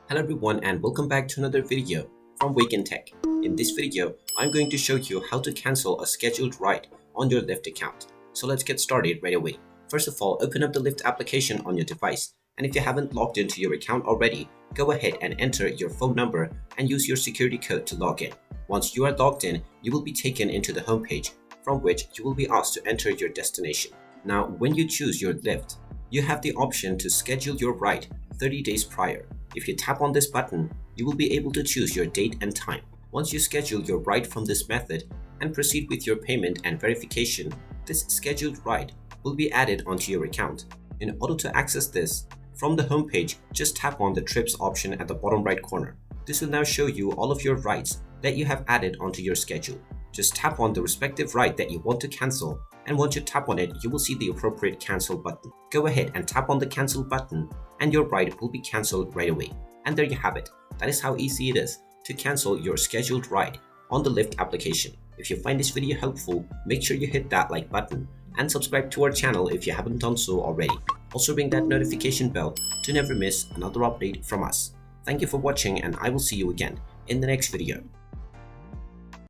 Hello everyone and welcome back to another video from Wake&Tech. In this video, I'm going to show you how to cancel a scheduled ride on your Lyft account. So let's get started right away. First of all, open up the Lyft application on your device, and if you haven't logged into your account already, go ahead and enter your phone number and use your security code to log in. Once you are logged in, you will be taken into the homepage, from which you will be asked to enter your destination. Now, when you choose your Lyft, you have the option to schedule your ride 30 days prior. If you tap on this button, you will be able to choose your date and time. Once you schedule your ride from this method and proceed with your payment and verification, this scheduled ride will be added onto your account. In order to access this, from the homepage, just tap on the trips option at the bottom right corner. This will now show you all of your rides that you have added onto your schedule. Just tap on the respective ride that you want to cancel, and once you tap on it, you will see the appropriate cancel button. Go ahead and tap on the cancel button and your ride will be cancelled right away. And there you have it. That is how easy it is to cancel your scheduled ride on the Lyft application. If you find this video helpful, make sure you hit that like button and subscribe to our channel if you haven't done so already. Also ring that notification bell to never miss another update from us. Thank you for watching and I will see you again in the next video.